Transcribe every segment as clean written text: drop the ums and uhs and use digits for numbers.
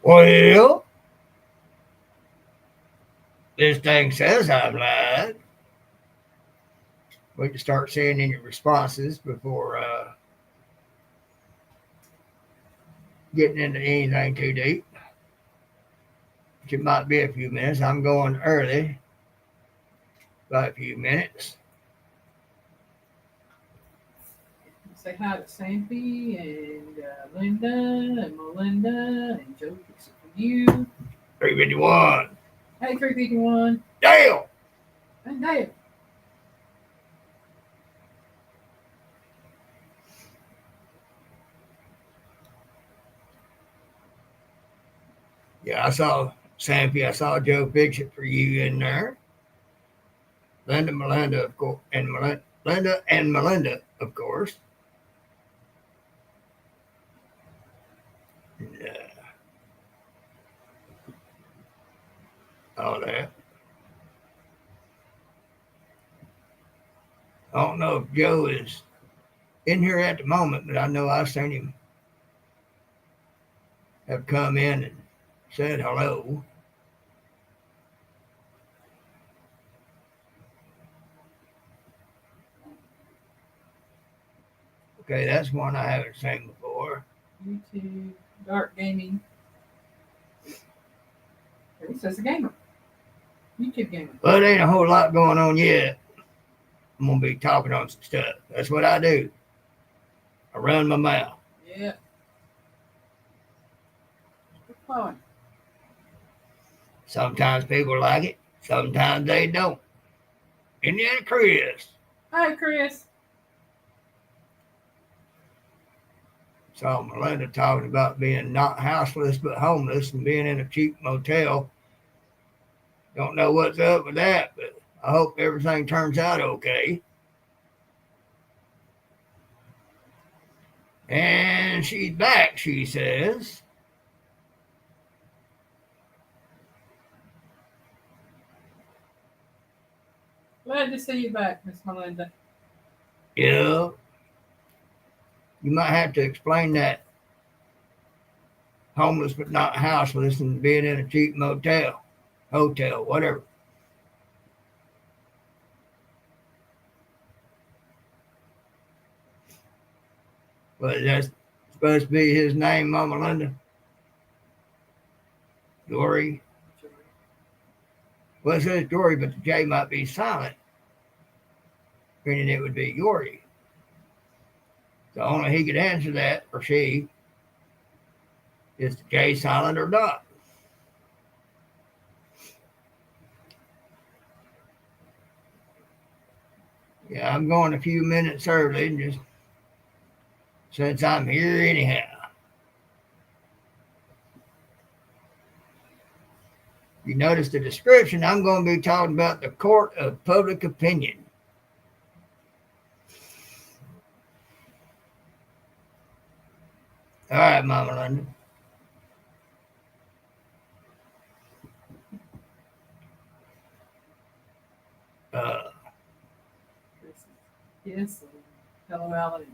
Well, this thing says I've lied. We can start seeing any responses before getting into anything too deep. Which it might be a few minutes. I'm going early by a few minutes. Say hi to Sampy and Linda and Melinda and Joe Fixer for you. 351. Hey, 351. Dale! And Dale. Yeah, I saw Sampy. I saw Joe Bishop for you in there. Linda, Melinda, of course, and Melinda, of course. And, all that. I don't know if Joe is in here at the moment, but I know I've seen him have come in and said hello. Okay, that's one I haven't seen before. YouTube, Dark Gaming. He says a gamer. YouTube gamer. But there ain't a whole lot going on yet. I'm going to be talking on some stuff. That's what I do. I run my mouth. Yeah. Good flowing. Sometimes people like it. Sometimes they don't. And then Chris. Hi, Chris. Saw Melinda talking about being not houseless but homeless and being in a cheap motel. Don't know what's up with that, but I hope everything turns out okay. And she's back, she says. Glad to see you back, Miss Melinda. Yeah. You might have to explain that homeless but not houseless and being in a cheap motel, hotel, whatever. But that's supposed to be his name, Mama Linda. Dory. Well, it says Dory, but the J might be silent, meaning it would be Yori. So only he could answer that, or she. Is the J silent or not? Yeah, I'm going a few minutes early, just since I'm here anyhow. You notice the description, I'm going to be talking about the court of public opinion. All right, Mama Linda. Uh, Yes. Hello, Alan.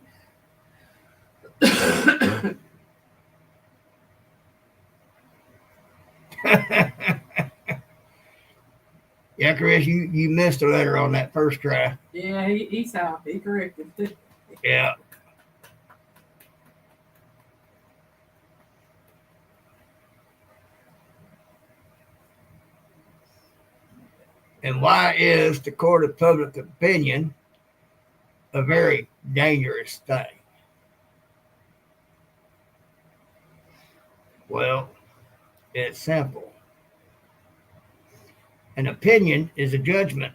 yeah, Chris, you missed a letter on that first try. Yeah, he's out. He corrected it. Yeah. And why is the court of public opinion a very dangerous thing? Well, it's simple. An opinion is a judgment.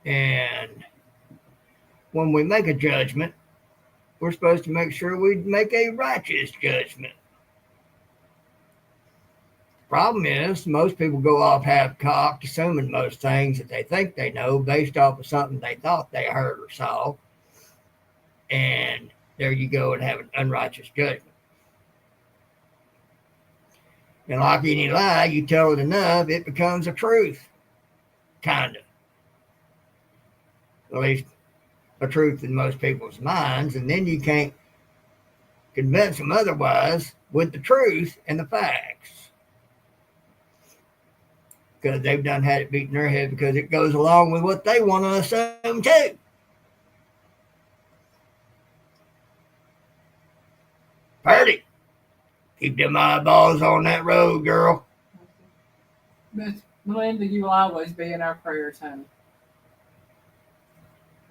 And when we make a judgment, we're supposed to make sure we make a righteous judgment. Problem is, most people go off half cocked, assuming most things that they think they know based off of something they thought they heard or saw. And there you go and have an unrighteous judgment. And like any lie, you tell it enough, it becomes a truth. Kind of. At least a truth in most people's minds. And then you can't convince them otherwise with the truth and the facts. Because they've done had it beaten their head because it goes along with what they want to assume too. Purdy, keep them eyeballs on that road, girl. But Melinda, you will always be in our prayers, honey.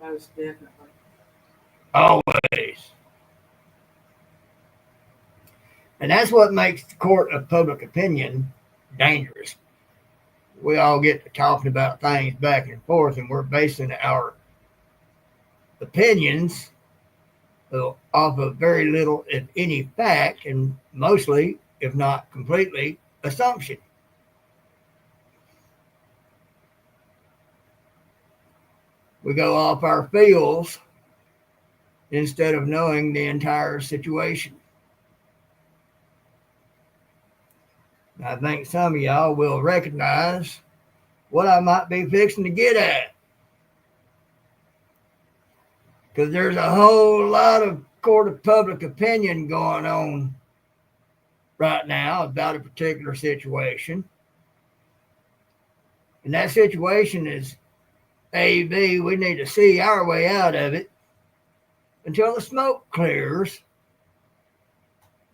Most definitely. Always. And that's what makes the court of public opinion dangerous. We all get to talking about things back and forth, and we're basing our opinions off of very little, if any, fact, and mostly, if not completely, assumption. We go off our feels instead of knowing the entire situation. I think some of y'all will recognize what I might be fixing to get at. Because there's a whole lot of court of public opinion going on right now about a particular situation. And that situation is A, B, we need to see our way out of it until the smoke clears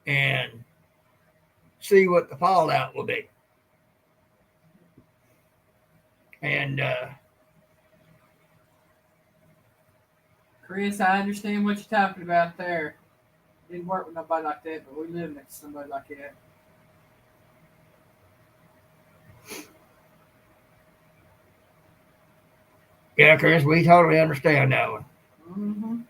and see what the fallout will be. And Chris, I understand what you're talking about there. Didn't work with nobody like that, but we live next to somebody like that. yeah, Chris, we totally understand that one.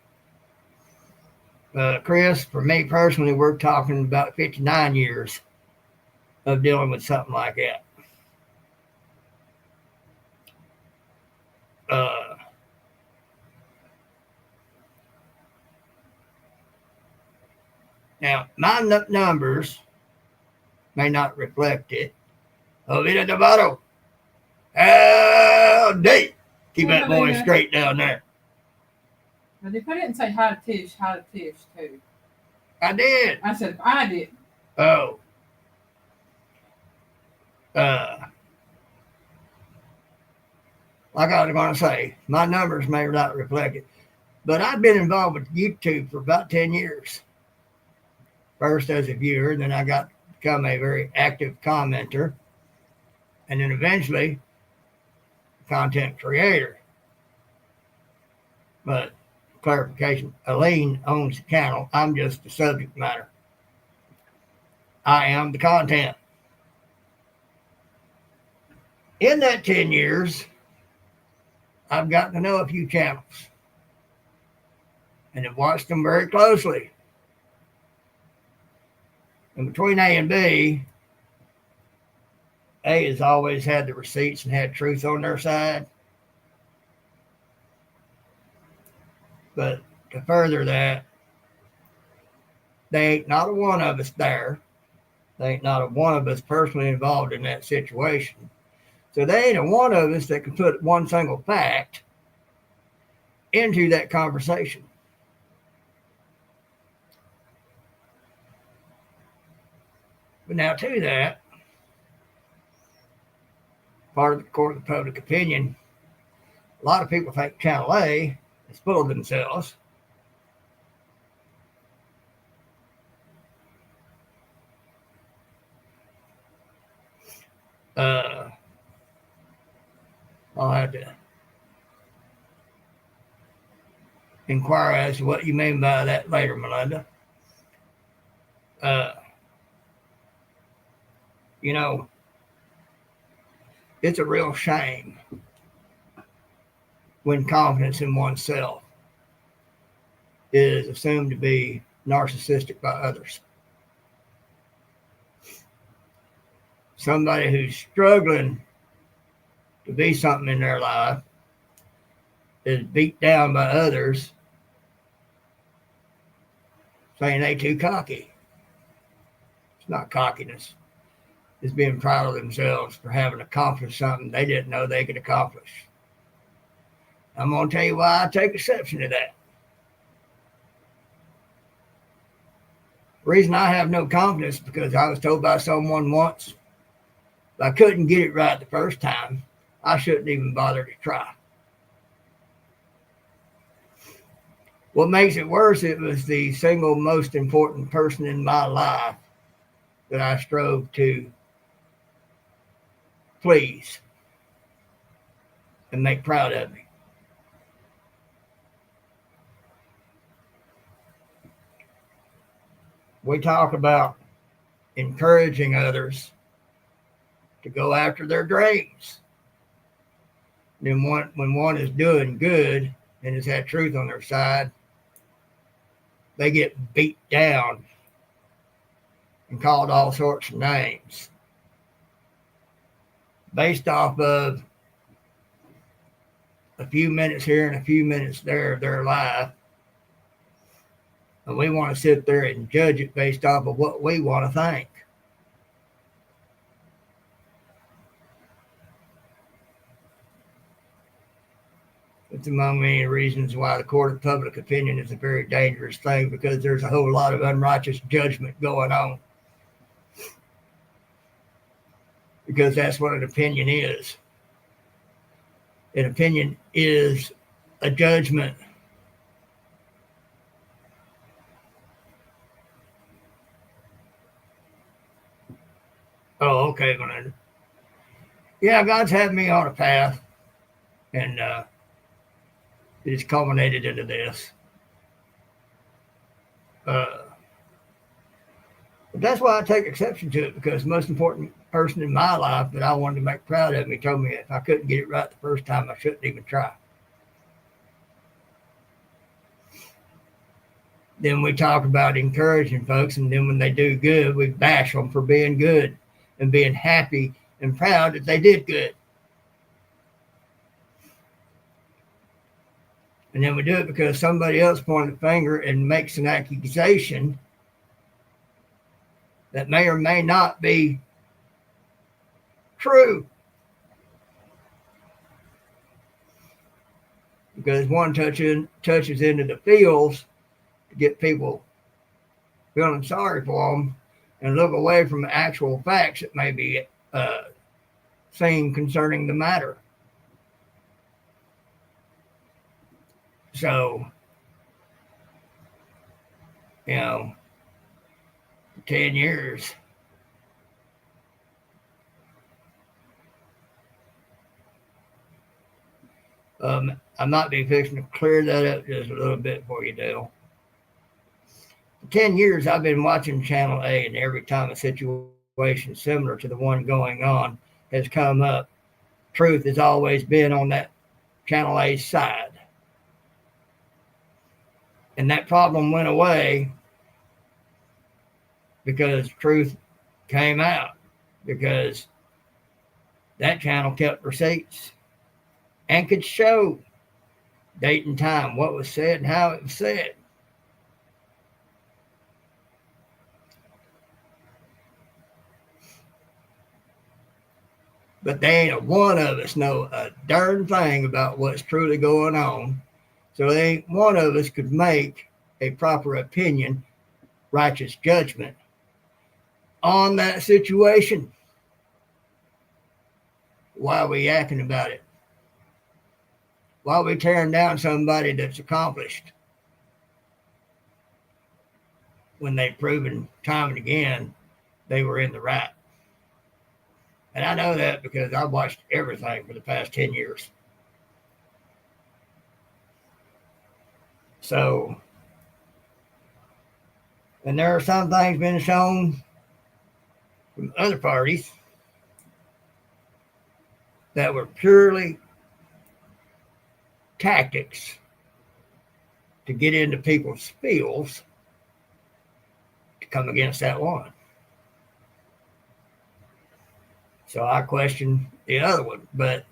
Chris, for me personally, we're talking about 59 years of dealing with something like that. Now, my numbers may not reflect it. Oh, Vita Devato. Howdy. Keep that boy straight down there. Now, they put it and say hi to Tish too. I did. I said, I did. Oh. Like I was going to say, my numbers may not reflect it, but I've been involved with YouTube for about 10 years. First as a viewer, then I got to become a very active commenter, and then eventually content creator. But clarification, Elaine owns the channel. I'm just the subject matter. I am the content. In that 10 years, I've gotten to know a few channels and have watched them very closely. And between A and B, A has always had the receipts and had truth on their side. But to further that, they ain't not a one of us there. They ain't not a one of us personally involved in that situation. So they ain't a one of us that can put one single fact into that conversation. But now to that, part of the court of public opinion, a lot of people think Channel A is full of themselves. I'll have to inquire as to what you mean by that later, Melinda. You know, it's a real shame when confidence in oneself is assumed to be narcissistic by others. Somebody who's struggling to be something in their life is beat down by others saying they too cocky. It's not cockiness. It's being proud of themselves for having accomplished something they didn't know they could accomplish. I'm going to tell you why I take exception to that. The reason I have no confidence is because I was told by someone once if I couldn't get it right the first time, I shouldn't even bother to try. What makes it worse, it was the single most important person in my life that I strove to please and make proud of me. We talk about encouraging others to go after their dreams. Then when one is doing good and has had truth on their side, they get beat down and called all sorts of names based off of a few minutes here and a few minutes there of their life. And we want to sit there and judge it based off of what we want to think. It's among many reasons why the court of public opinion is a very dangerous thing, because there's a whole lot of unrighteous judgment going on. Because that's what an opinion is. An opinion is a judgment. Oh, okay, Glenn. Yeah, God's had me on a path, and it's culminated into this. But that's why I take exception to it, because the most important person in my life that I wanted to make proud of me told me if I couldn't get it right the first time, I shouldn't even try. Then we talk about encouraging folks, and then when they do good, we bash them for being good and being happy and proud that they did good. And then we do it because somebody else pointed a finger and makes an accusation that may or may not be true. Because one touches into the feels to get people feeling sorry for them and look away from actual facts that may be seen concerning the matter. So, 10 years. I might be fixing to clear that up just a little bit for you, Dale. For 10 years, I've been watching Channel A, and every time a situation similar to the one going on has come up, truth has always been on that Channel A side. And that problem went away because truth came out, because that channel kept receipts and could show date and time, what was said and how it was said. But there ain't a one of us know a darn thing about what's truly going on. So there ain't one of us could make a proper opinion, righteous judgment on that situation. Why are we yakking about it? Why are we tearing down somebody that's accomplished when they've proven time and again they were in the right? And I know that because I've watched everything for the past 10 years. So, and there are some things being shown from other parties that were purely tactics to get into people's feels to come against that one. So I question the other one, but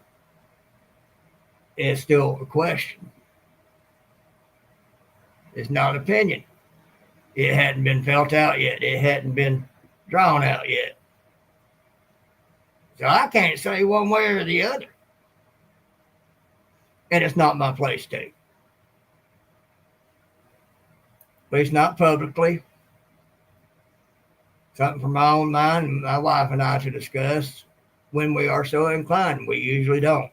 it's still a question. It's not an opinion. It hadn't been felt out yet. It hadn't been drawn out yet. So I can't say one way or the other. And it's not my place to. At least not publicly. something from my own mind and my wife and I to discuss when we are so inclined. We usually don't.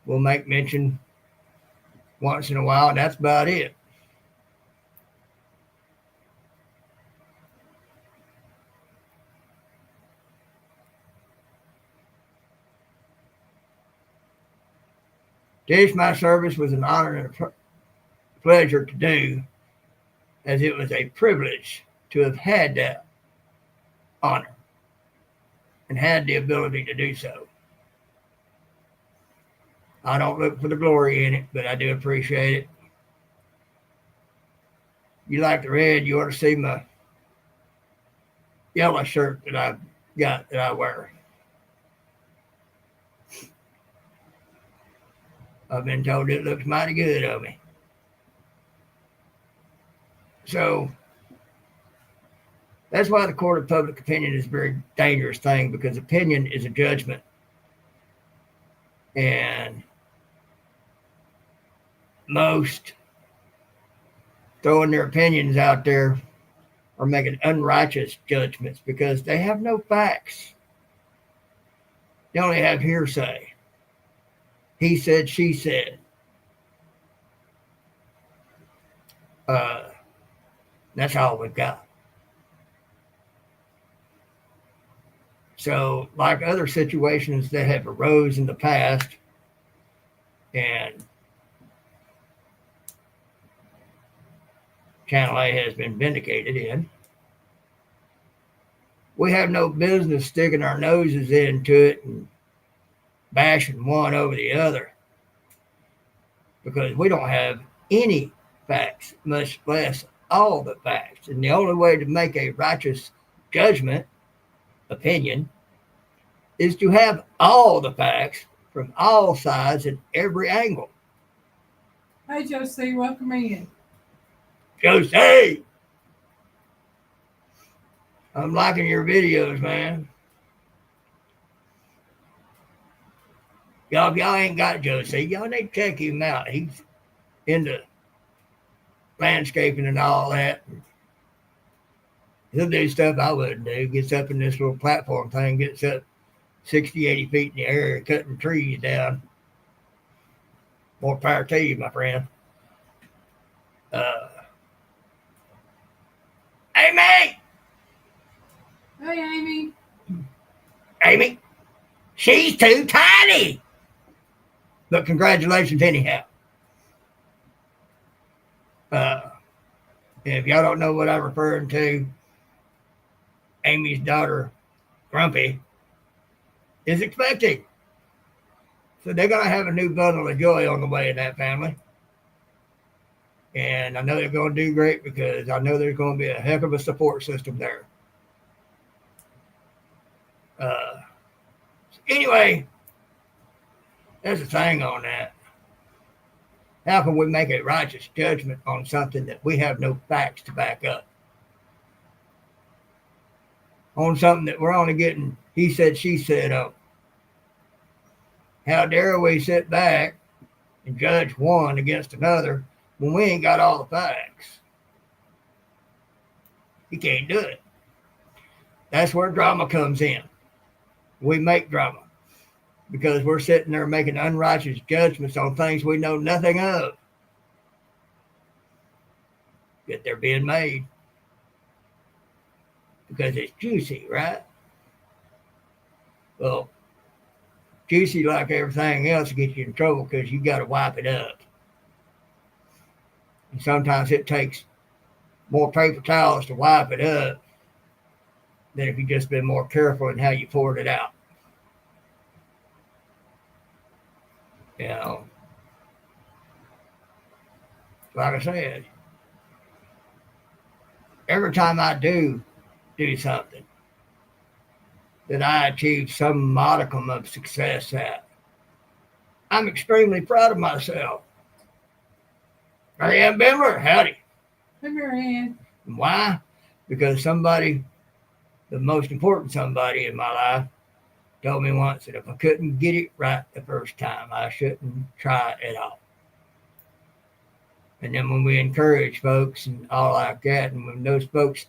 We'll make mention once in a while, and that's about it. This my service was an honor and a pleasure to do, as it was a privilege to have had that honor and had the ability to do so. I don't look for the glory in it, but I do appreciate it. You like the red, you ought to see my yellow shirt that I've got that I wear. I've been told it looks mighty good on me. So that's why the court of public opinion is a very dangerous thing, because opinion is a judgment. And most throwing their opinions out there are making unrighteous judgments because they have no facts. They only have hearsay. He said, she said. That's all we've got. So, like other situations that have arose in the past, and Channel A has been vindicated in, we have no business sticking our noses into it and bashing one over the other, because we don't have any facts, much less all the facts. And the only way to make a righteous judgment, opinion, is to have all the facts from all sides and every angle. Hey, Josie, welcome in. Josie, I'm liking your videos, man. Y'all, if y'all ain't got Josie, y'all need to check him out. He's into landscaping and all that. He'll do stuff I wouldn't do. Gets up in this little platform thing, gets up 60, 80 feet in the air, cutting trees down. More power to you, my friend. Amy! Hey, Amy. Amy, she's too tiny. But congratulations anyhow. If y'all don't know what I'm referring to, Amy's daughter, Grumpy, is expecting. So they're going to have a new bundle of joy on the way in that family. And I know they're going to do great, because I know there's going to be a heck of a support system there. Anyway, there's a thing on that. How can we make a righteous judgment on something that we have no facts to back up? On something that we're only getting he said, she said on. How dare we sit back and judge one against another when we ain't got all the facts? You can't do it. That's where drama comes in. We make drama because we're sitting there making unrighteous judgments on things we know nothing of. Yet they're being made because it's juicy, right? Well, juicy, like everything else, gets you in trouble because you got to wipe it up. And sometimes it takes more paper towels to wipe it up than if you just been more careful in how you poured it out. You know, like I said, every time I do something that I achieve some modicum of success at, I'm extremely proud of myself. Marianne Bimmer, howdy. Hey, Marianne. Why? Because somebody, the most important somebody in my life, told me once that if I couldn't get it right the first time, I shouldn't try it at all. And then when we encourage folks and all like that, and when those folks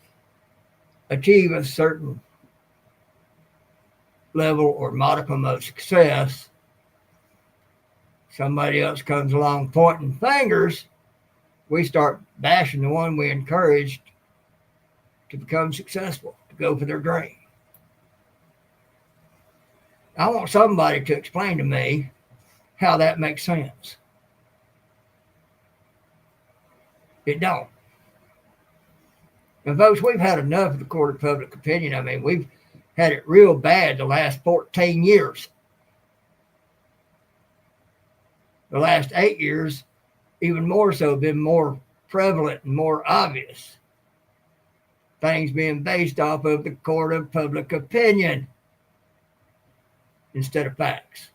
achieve a certain level or modicum of success, somebody else comes along pointing fingers, we start bashing the one we encouraged to become successful, to go for their dream. I want somebody to explain to me how that makes sense. It don't. And folks, we've had enough of the court of public opinion. I mean, we've had it real bad the last 14 years. The last 8 years, even more so, been more prevalent and more obvious. Things being based off of the court of public opinion instead of facts.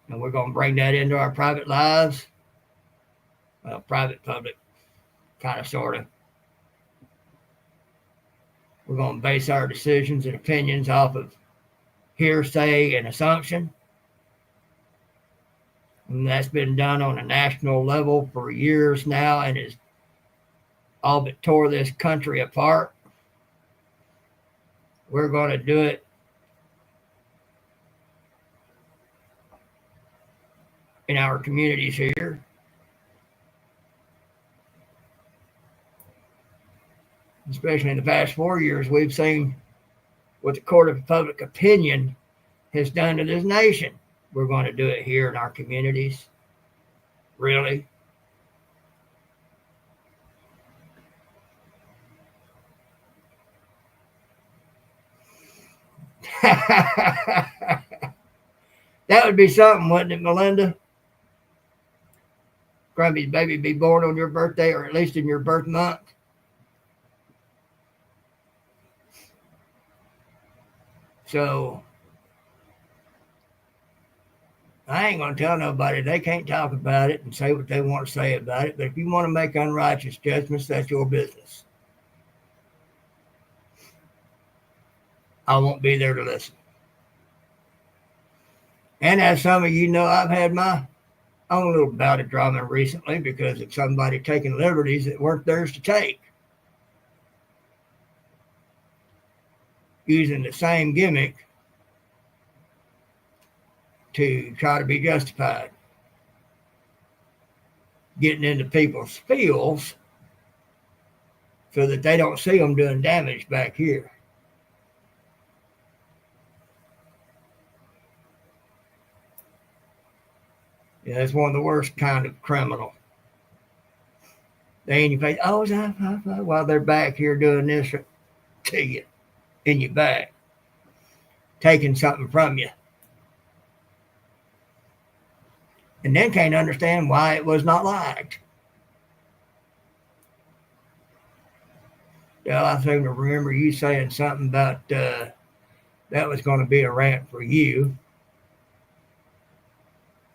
And we're going to bring that into our private lives. Well, private, public, kind of, sort of. We're going to base our decisions and opinions off of hearsay and assumption. And that's been done on a national level for years now and has all but tore this country apart. We're going to do it in our communities here. Especially in the past 4 years, we've seen what the court of public opinion has done to this nation. We're going to do it here in our communities. Really? That would be something, wouldn't it, Melinda? Grumpy's baby be born on your birthday, or at least in your birth month. So I ain't going to tell nobody they can't talk about it and say what they want to say about it. But if you want to make unrighteous judgments, that's your business. I won't be there to listen. And as some of you know, I've had my own little bout of drama recently because of somebody taking liberties that weren't theirs to take. Using the same gimmick to try to be justified. Getting into people's fields so that they don't see them doing damage back here. Yeah, that's one of the worst kind of criminal. They in your face, oh, while they're back here doing this to you, in your back, taking something from you. And then can't understand why it was not liked. Well, I seem to remember you saying something about that was going to be a rant for you.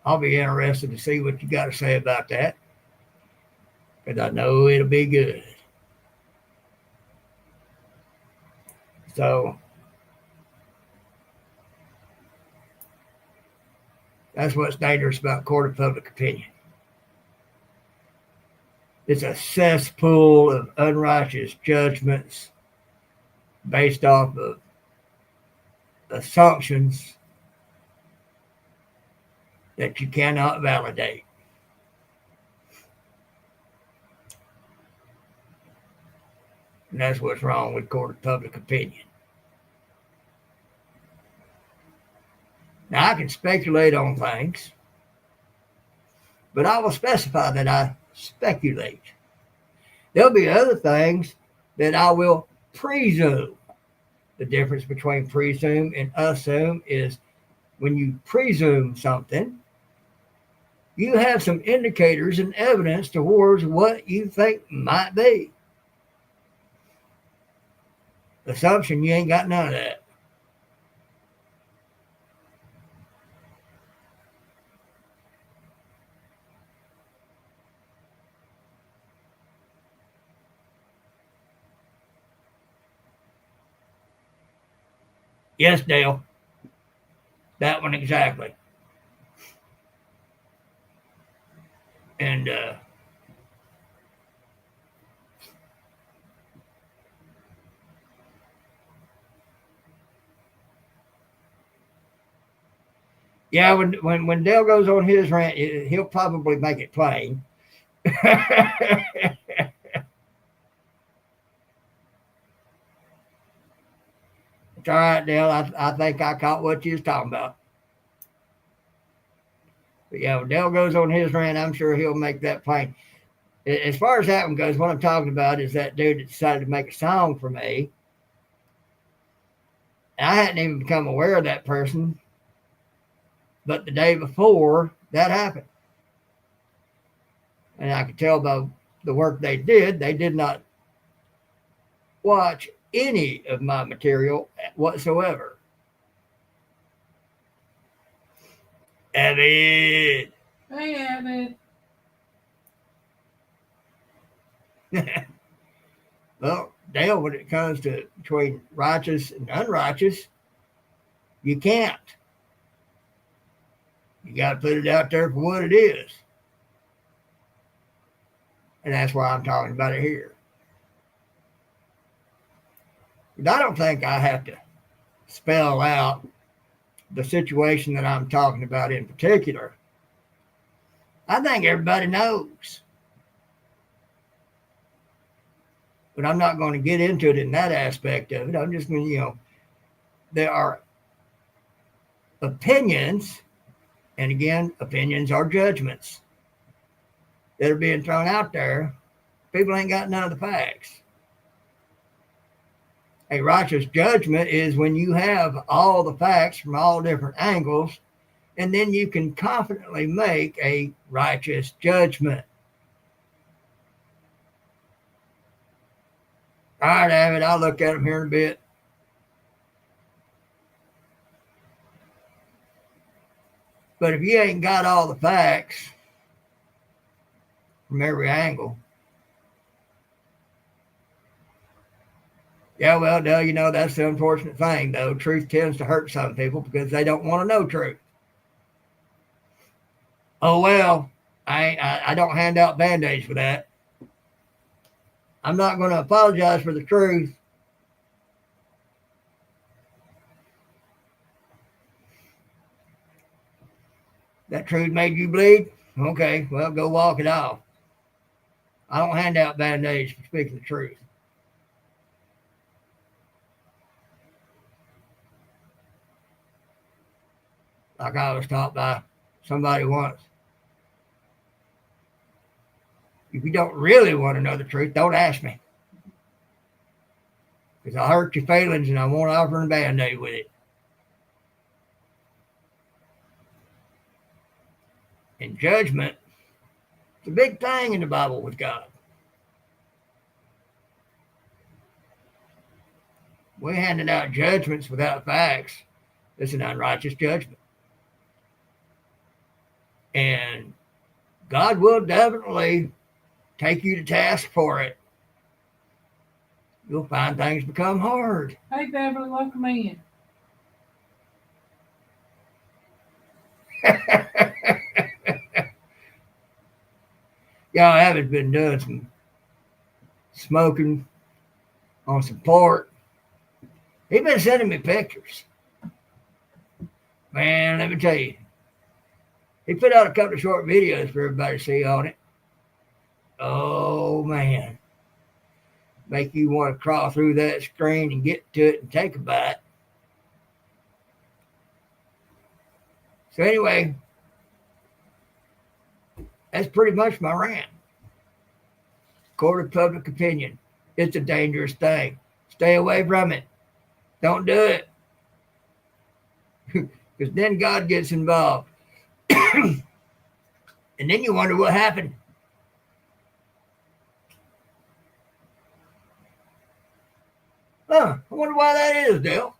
I'll be interested to see what you got to say about that, because I know it'll be good. So that's what's dangerous about court of public opinion. It's a cesspool of unrighteous judgments based off of assumptions that you cannot validate. And that's what's wrong with court of public opinion. Now, I can speculate on things, but I will specify that I speculate. There'll be other things that I will presume. The difference between presume and assume is when you presume something, you have some indicators and evidence towards what you think might be. Assumption, you ain't got none of that. Yes, Dale. That one exactly. And yeah, when Dale goes on his rant, he'll probably make it plain. It's all right, Dale. I think I caught what you was talking about. But yeah, when Dale goes on his rant, I'm sure he'll make that plain. As far as that one goes, what I'm talking about is that dude that decided to make a song for me. And I hadn't even become aware of that person, but the day before that happened. And I could tell by the work they did not watch any of my material whatsoever. Evan. Hey, Evan. Well, Dale, when it comes to between righteous and unrighteous, you can't. You got to put it out there for what it is. And that's why I'm talking about it here. But I don't think I have to spell out the situation that I'm talking about in particular. I think everybody knows. But I'm not going to get into it in that aspect of it. I'm just going to, there are opinions, and again, opinions are judgments that are being thrown out there. People ain't got none of the facts. A righteous judgment is when you have all the facts from all different angles, and then you can confidently make a righteous judgment. All right, Avid, I'll look at them here in a bit. But if you ain't got all the facts from every angle, yeah, well, Doug, that's the unfortunate thing, though. Truth tends to hurt some people because they don't want to know truth. Oh, well, I don't hand out Band-Aids for that. I'm not going to apologize for the truth. That truth made you bleed? Okay, well, go walk it off. I don't hand out Band-Aids for speaking the truth. Like I was taught by somebody once. If you don't really want to know the truth, don't ask me. Because I'll hurt your feelings and I won't offer a Band-Aid with it. And judgment, it's a big thing in the Bible with God. We're handing out judgments without facts. It's an unrighteous judgment. And God will definitely take you to task for it. You'll find things become hard. Hey, Beverly, welcome in. Y'all haven't been doing some smoking on some pork. He's been sending me pictures. Man, let me tell you. He put out a couple of short videos for everybody to see on it. Oh, man. Make you want to crawl through that screen and get to it and take a bite. So anyway, that's pretty much my rant. Court of public opinion. It's a dangerous thing. Stay away from it. Don't do it. Because then God gets involved. And then you wonder what happened. I wonder why that is, Dale.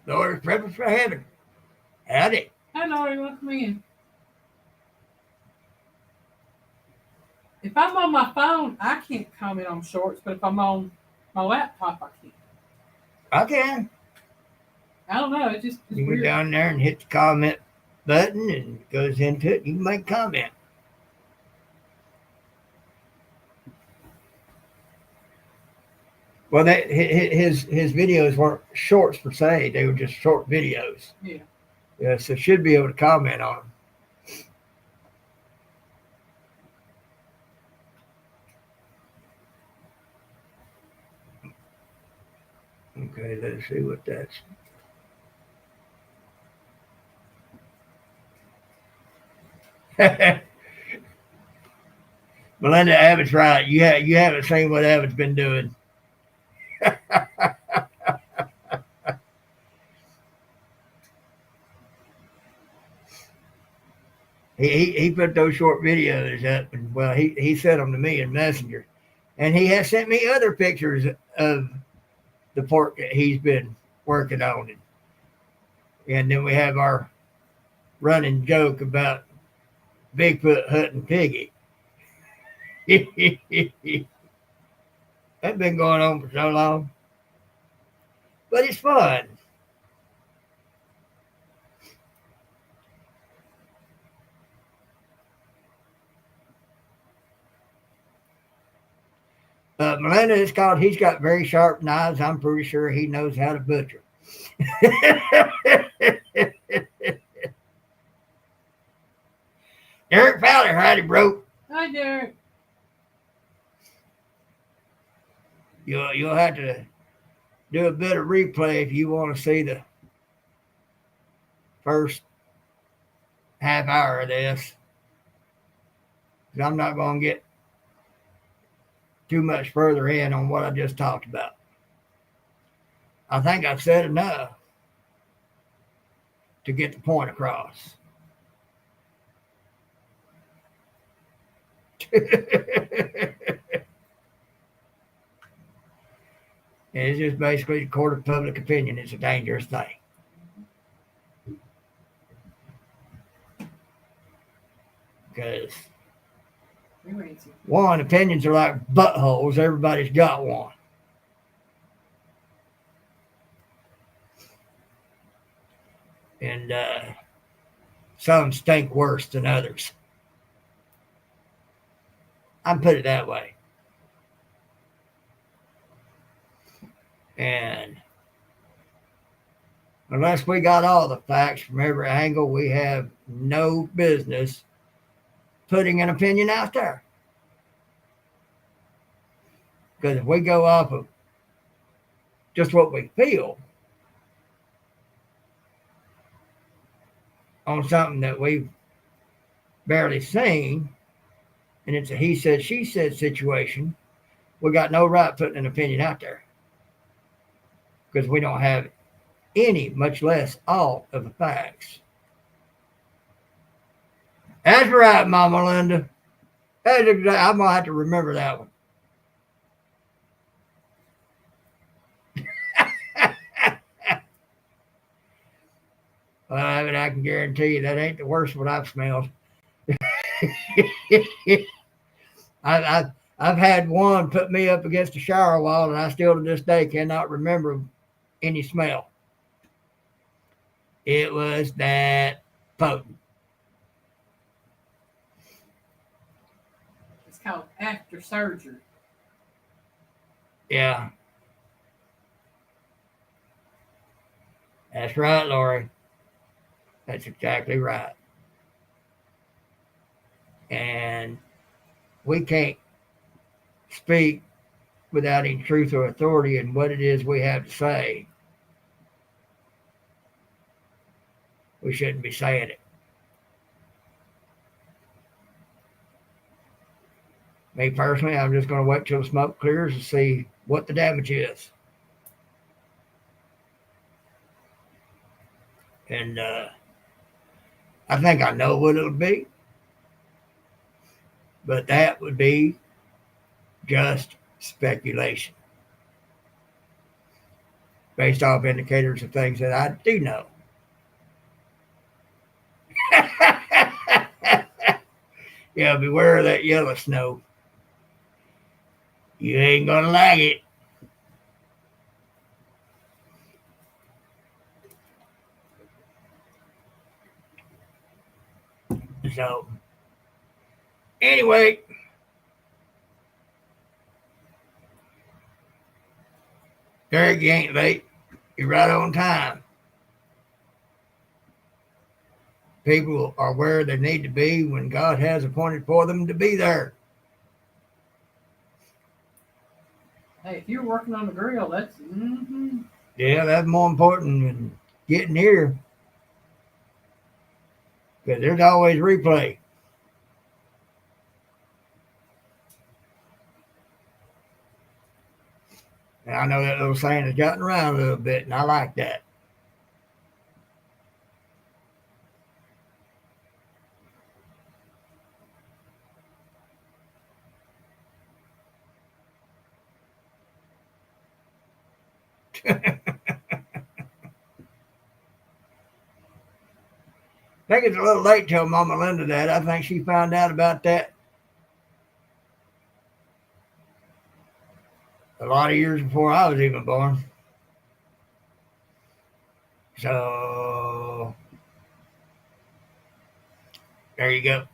Lord is prepping for heaven. Howdy. Hi, Lori, welcome in. If I'm on my phone, I can't comment on shorts, but if I'm on my laptop, I can. I can. I don't know. It's You weird. go down there and hit the comment button and goes into it. You can make a comment. Well, his videos weren't shorts per se; they were just short videos. Yeah. Yeah, so should be able to comment on them. Okay, let's see what that's. Melinda Abbott's right. You haven't seen what Abbott's been doing. He put those short videos up, and well, he sent them to me in Messenger, and he has sent me other pictures of the pork that he's been working on, and then we have our running joke about Bigfoot hunting Piggy. That's been going on for so long, but it's fun. Melinda is called. He's got very sharp knives. I'm pretty sure he knows how to butcher. Derek Fowler, howdy, bro. Hi, Derek. You'll have to do a bit of replay if you want to see the first half hour of this. 'Cause I'm not going to get too much further in on what I just talked about. I think I've said enough to get the point across. It's just basically the court of public opinion. It's a dangerous thing. Because, one, opinions are like buttholes. Everybody's got one. And some stink worse than others. I'm put it that way. And unless we got all the facts from every angle, we have no business putting an opinion out there. Because if we go off of just what we feel on something that we've barely seen, and it's a he said, she said situation, we got no right putting an opinion out there. Because we don't have any, much less all of the facts. That's right, Mama Linda. That's exactly, I'm going to have to remember that one. Well, I mean, I can guarantee you that ain't the worst one I've smelled. I've had one put me up against a shower wall, and I still to this day cannot remember any smell. It was that potent. It's called after surgery. Yeah. That's right, Lori. That's exactly right. And we can't speak without any truth or authority in what it is we have to say. We shouldn't be saying it. Me personally, I'm just going to wait till the smoke clears and see what the damage is. And I think I know what it'll be. But that would be just speculation based off indicators of things that I do know. Yeah, beware of that yellow snow. You ain't gonna like it. So anyway, Derek, you ain't late. You're right on time. People are where they need to be when God has appointed for them to be there. Hey, if you're working on the grill, that's Yeah, that's more important than getting here because there's always replay. And I know that little saying has gotten around a little bit, and I like that. I think it's a little late to tell Mama Linda that. I think she found out about that a lot of years before I was even born. So there you go.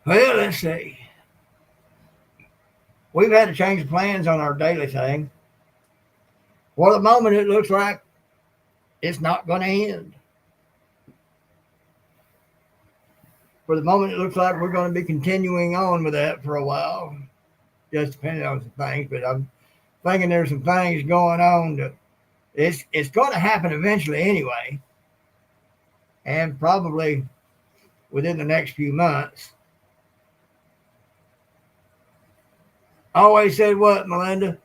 Well, let's see. We've had to change the plans on our daily thing. For the moment, it looks like it's not going to end. For the moment, it looks like we're going to be continuing on with that for a while, just depending on some things. But I'm thinking there's some things going on that it's going to happen eventually anyway, and probably within the next few months. Always said what, Melinda?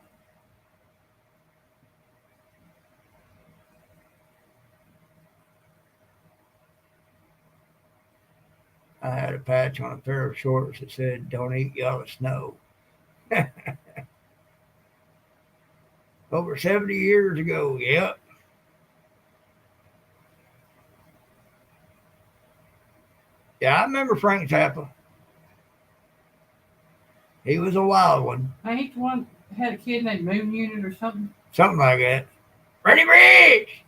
I had a patch on a pair of shorts that said, "Don't eat yellow snow." Over 70 years ago, yep. Yeah, I remember Frank Zappa. He was a wild one. I hate the one that had a kid named Moon Unit or something. Something like that. Ready, Bridge!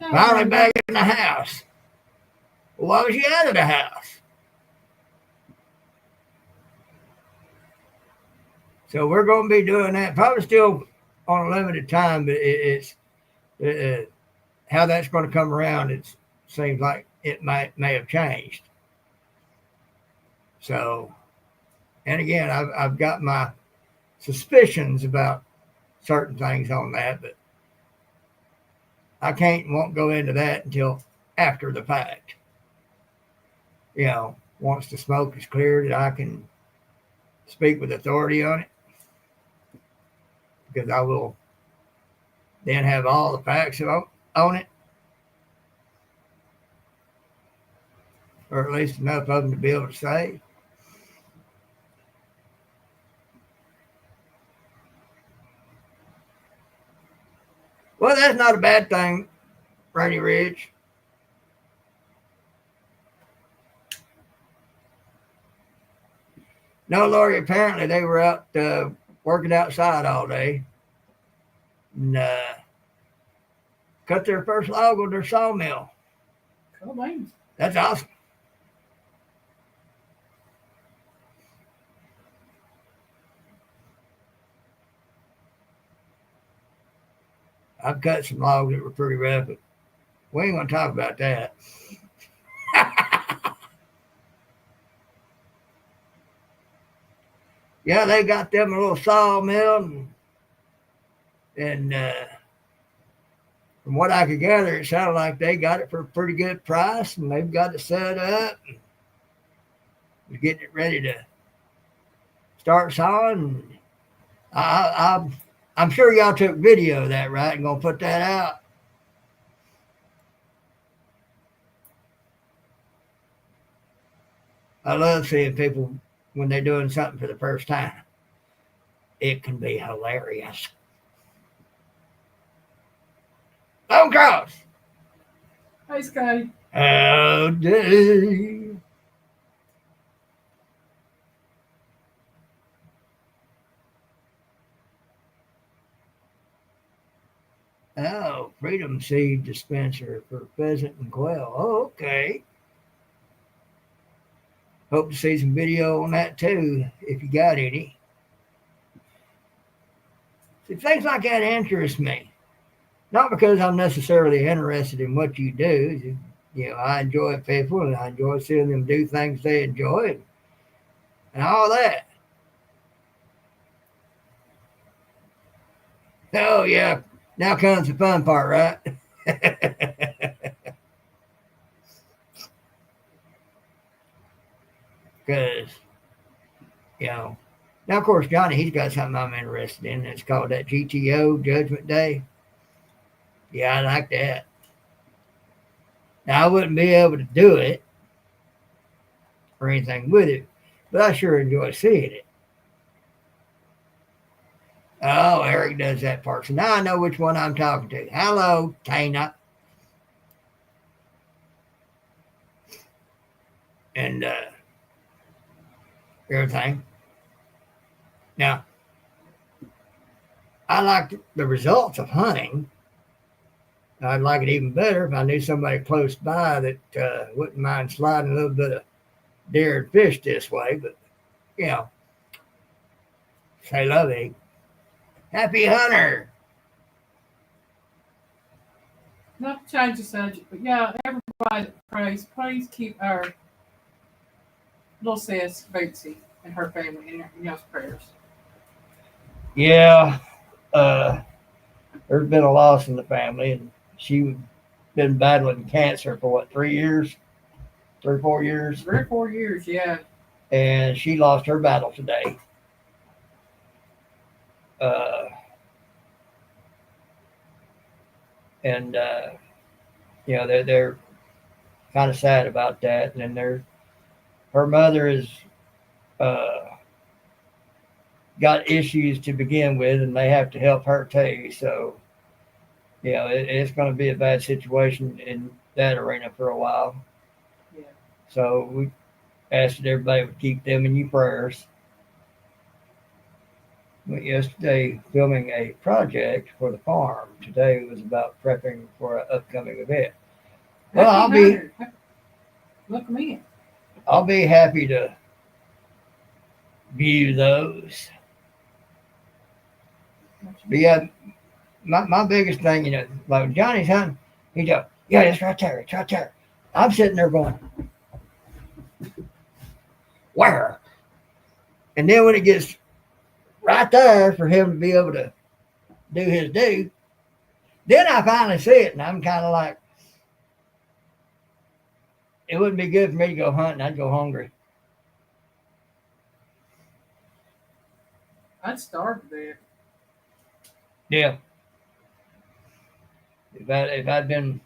Finally back in the house. Well, why was you out of the house? So we're going to be doing that. Probably still on a limited time, but it's how that's going to come around. It seems like it may have changed. So, and again, I've got my suspicions about certain things on that, but I can't and won't go into that until after the fact. Once the smoke is cleared, I can speak with authority on it because I will then have all the facts on it, or at least enough of them to be able to say. Well, that's not a bad thing, Rainy Ridge. No, Lori, apparently they were out working outside all day and cut their first log on their sawmill. Cool beans. That's awesome. I've cut some logs that were pretty rough, but we ain't going to talk about that. Yeah, they got them a little sawmill, and from what I could gather, it sounded like they got it for a pretty good price, and they've got it set up. We're getting it ready to start sawing. I'm sure y'all took video of that, right? And gonna put that out. I love seeing people when they're doing something for the first time. It can be hilarious. Lone Cross. Hey, Scotty. Howdy. Oh, Freedom Seed Dispenser for pheasant and quail. Oh, okay. Hope to see some video on that too, if you got any. See, things like that interest me. Not because I'm necessarily interested in what you do. You know, I enjoy people and I enjoy seeing them do things they enjoy and all that. Oh, yeah. Now comes the fun part, right? Because, you know, now, of course, Johnny, he's got something I'm interested in. It's called that GTO, Judgment Day. Yeah, I like that. Now, I wouldn't be able to do it or anything with it, but I sure enjoy seeing it. Oh, Eric does that part. So now I know which one I'm talking to. Hello, Tana. And everything. Now, I like the results of hunting. I'd like it even better if I knew somebody close by that wouldn't mind sliding a little bit of deer and fish this way. But, you know, say lovey. Happy hunter. Not to change the subject, but yeah, everybody that prays, please keep our little sis Bootsy and her family in y'all's prayers. Yeah, uh, there's been a loss in the family, and she's been battling cancer for what, 3 years? 3 or 4 years? 3 or 4 years, yeah. And she lost her battle today. Uh, and you know they're kind of sad about that. And then her mother is uh, got issues to begin with, and they have to help her too. So you know it's going to be a bad situation in that arena for a while. Yeah. So we asked that everybody would keep them in your prayers. Went yesterday filming a project for the farm. Today was about prepping for an upcoming event. Well, Look me in. I'll be happy to view those. But yeah, my biggest thing, you know, like when Johnny's hunting, he goes, yeah, it's right there, it's right there. I'm sitting there going, where? And then when it gets right there for him to be able to do his due, then I finally see it, and I'm kind of like, it wouldn't be good for me to go hunting. I'd go hungry. I'd starve there. Yeah. If I'd been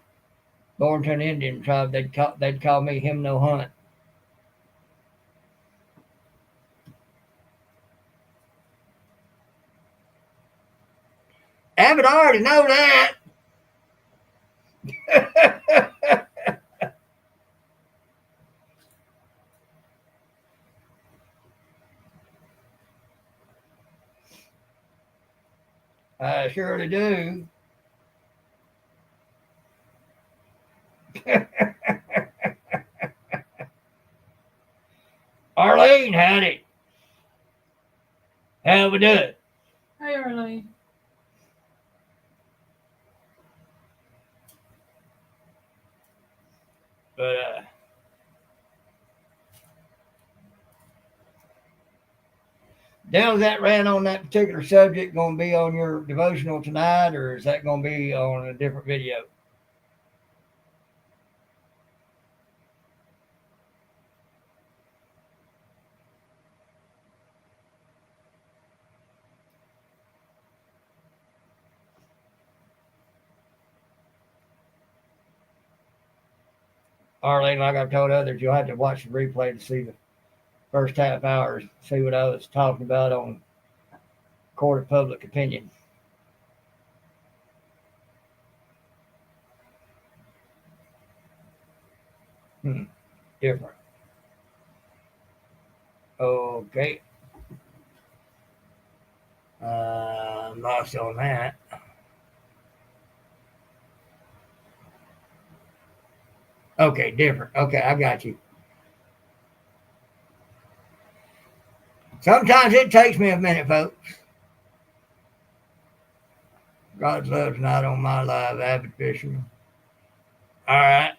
born to an Indian tribe, they'd call me him no hunt. Abbott, I already know that. I surely do. Arlene had it. How we do it? Hey, Arlene. But Dale, is that ran on that particular subject going to be on your devotional tonight, or is that going to be on a different video? Arlene, like I've told others, you'll have to watch the replay to see the first half hour, see what I was talking about on court of public opinion. Different. Okay. I'm lost on that. Okay, different. Okay, I got you. Sometimes it takes me a minute, folks. God's love's not on my live, avid fisherman. All right.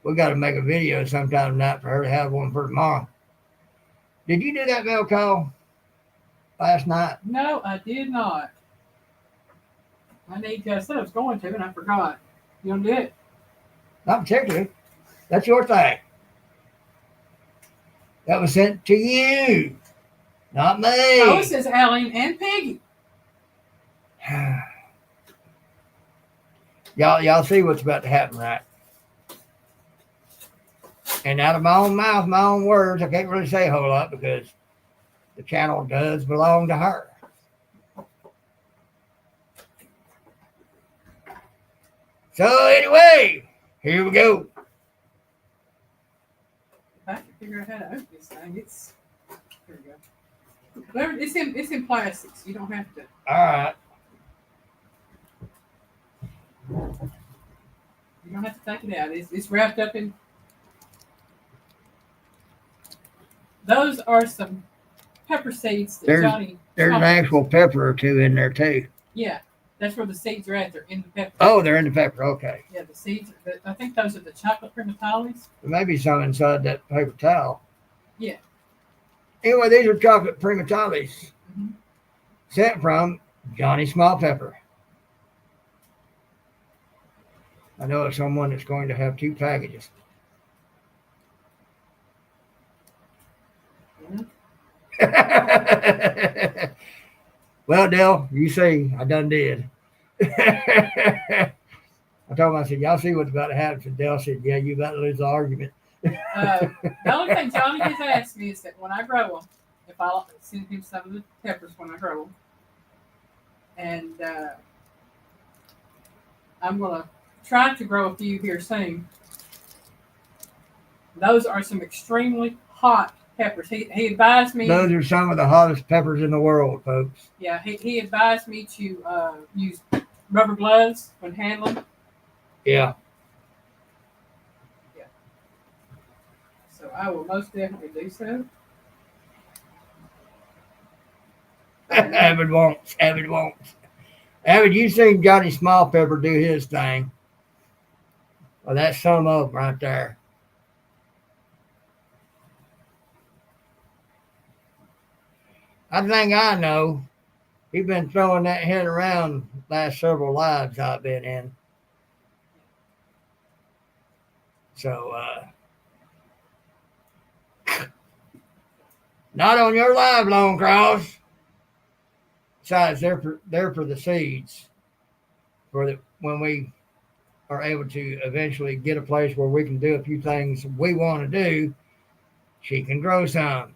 We got to make a video sometime tonight for her to have one for tomorrow. Did you do that bell call last night? No, I did not. I need to. I said I was going to, and I forgot. You gonna do it? Not particularly. That's your thing. That was sent to you, not me. Oh, it says Alan and Piggy. Y'all see what's about to happen, right? And out of my own mouth, my own words, I can't really say a whole lot because the channel does belong to her. So anyway, here we go. If I can figure out how to open this thing, it's here we go. It's in plastics. You don't have to. All right. You don't have to take it out. It's wrapped up in. Those are some pepper seeds that Johnny. There's an actual pepper or two in there too. Yeah, that's where the seeds are at. They're in the pepper. Oh, they're in the pepper. Okay. Yeah, the seeds. I think those are the chocolate primatalis. There may be some inside that paper towel. Yeah. Anyway, these are chocolate primatalis Mm-hmm. sent from Johnny Small Pepper. I know of someone that's going to have 2 packages. Mm-hmm. Well, Dell, you see, I done did. I told him, I said, y'all see what's about to happen. So Dell said, yeah, you about to lose the argument. The only thing Johnny has asked me is that when I grow them, if I'll send him some of the peppers when I grow them, and I'm gonna try to grow a few here soon. Those are some extremely hot peppers. He advised me. Those are some of the hottest peppers in the world, folks. Yeah, he advised me to use rubber gloves when handling. Yeah. Yeah. So I will most definitely do so. Avid won't. Avid, you seen Johnny Small Pepper do his thing. Well, that's some of them right there. I think I know. He's been throwing that head around last several lives I've been in. So, not on your live, Lone Cross. Besides, they're for the seeds. When we are able to eventually get a place where we can do a few things we want to do, she can grow some.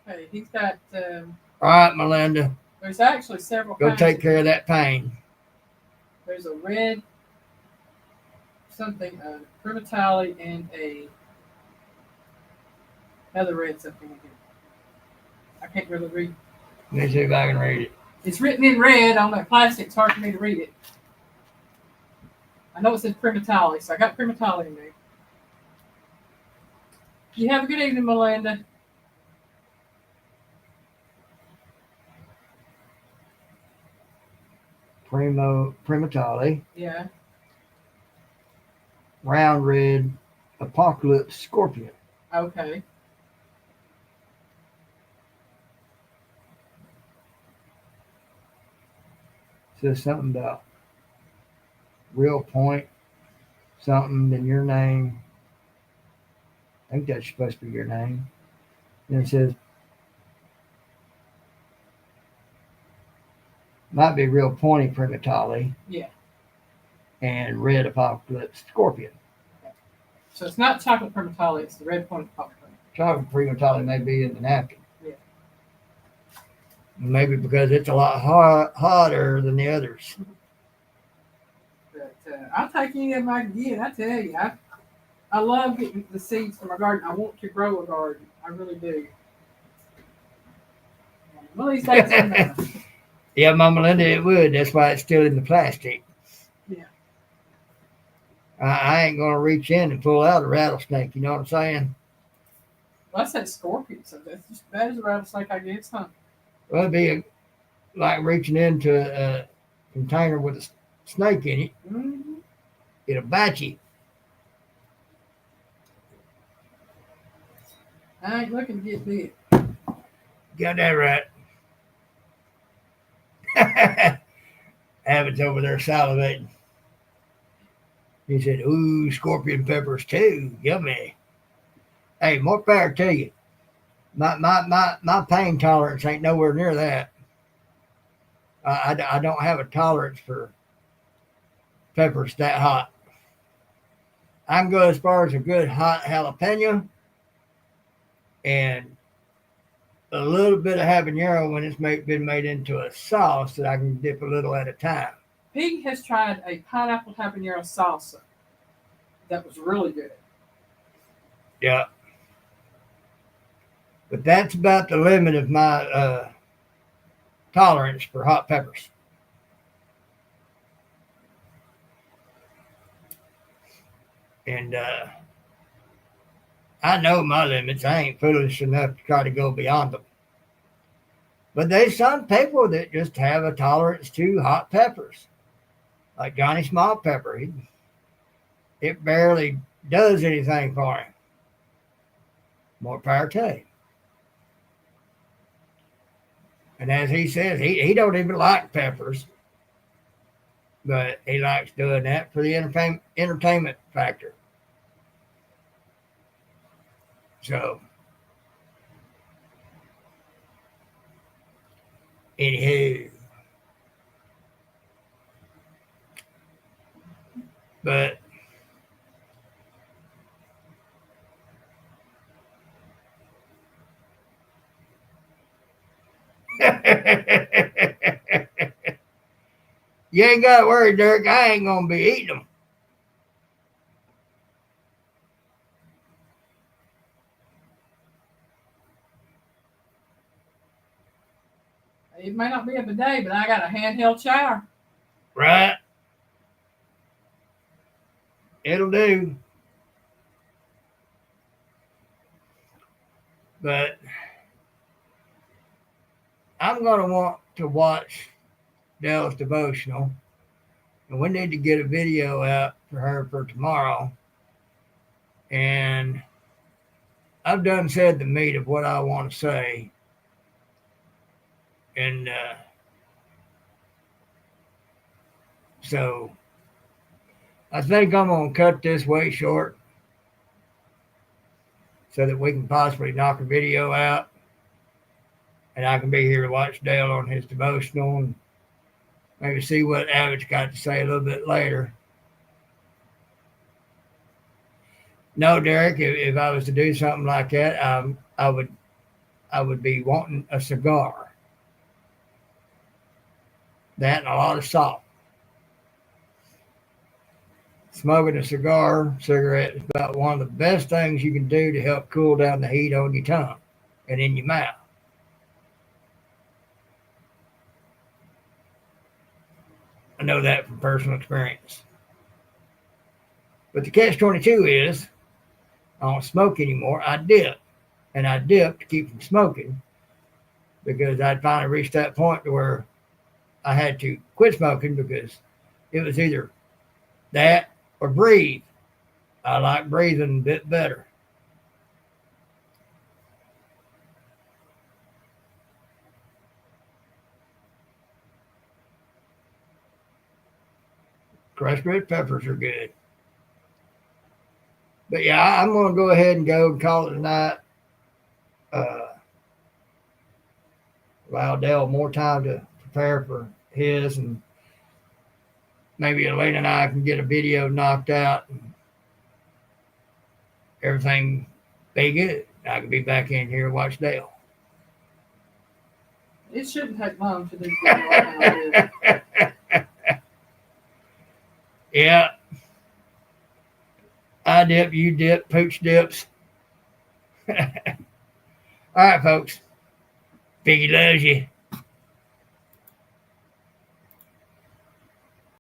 Okay, he's got. All right, Melinda. There's actually several. Go take care of that pain. There's a red something, a primatali, and another red something in here. I can't really read. Let me see if I can read it. It's written in red on that plastic. It's hard for me to read it. I know it says primatali, so I got primatali in there. You have a good evening, Melinda. Primatali. Yeah. Round red apocalypse scorpion. Okay. Says something about real point, something in your name. I think that's supposed to be your name. And it says, might be real pointy primatali. Yeah. And red apocalypse scorpion. So it's not chocolate primatali, it's the red pointed apocalypse. Chocolate primatali may be in the napkin. Yeah. Maybe because it's a lot hotter than the others. But I'll take any of them I can get. I tell you, I love getting the seeds from my garden. I want to grow a garden. I really do. Well, at least that's enough. Yeah, Mama Linda, it would. That's why it's still in the plastic. Yeah. I ain't gonna reach in and pull out a rattlesnake. You know what I'm saying? Well, I said scorpion, so that's just as bad as a rattlesnake, I guess, huh? Well, it'd be like reaching into a container with a snake in it. Mm-hmm. It'll bite you. I ain't looking to get bit. Got that right. Abbott's over there salivating. He said, "Ooh, scorpion peppers too. Yummy." Hey, more power to you. My pain tolerance ain't nowhere near that. I don't have a tolerance for peppers that hot. I can go as far as a good hot jalapeno and a little bit of habanero when been made into a sauce that I can dip a little at a time. Pig has tried a pineapple habanero salsa that was really good. Yeah. But that's about the limit of my tolerance for hot peppers. And I know my limits. I ain't foolish enough to try to go beyond them. But there's some people that just have a tolerance to hot peppers, like Johnny Small Pepper. It barely does anything for him. More power to him. And as he says, he don't even like peppers, but he likes doing that for the entertainment factor. So, anywho, but you ain't got to worry, Derek. I ain't gonna be eating them. It may not be a bidet, but I got a handheld shower. Right? It'll do. But I'm gonna want to watch Dell's devotional, and we need to get a video out for her for tomorrow. And I've done said the meat of what I want to say, and so I think I'm gonna cut this way short so that we can possibly knock a video out, and I can be here to watch Dale on his devotional and maybe see what Abbott's got to say a little bit later. No, Derek, if I was to do something like that, I would be wanting a cigar. That and a lot of salt. Smoking a cigarette is about one of the best things you can do to help cool down the heat on your tongue and in your mouth. I know that from personal experience. But the catch-22 is, I don't smoke anymore. I dip. And I dip to keep from smoking because I'd finally reached that point to where I had to quit smoking because it was either that or breathe. I like breathing a bit better. Crushed red peppers are good. But yeah, I'm going to go ahead and go and call it a night. Allow Dale more time to prepare for his, and maybe Elena and I can get a video knocked out and everything be good. I can be back in here and watch Dale. It shouldn't take long to do video. Yeah. I dip, you dip, Pooch dips. All right, folks. Piggy loves you.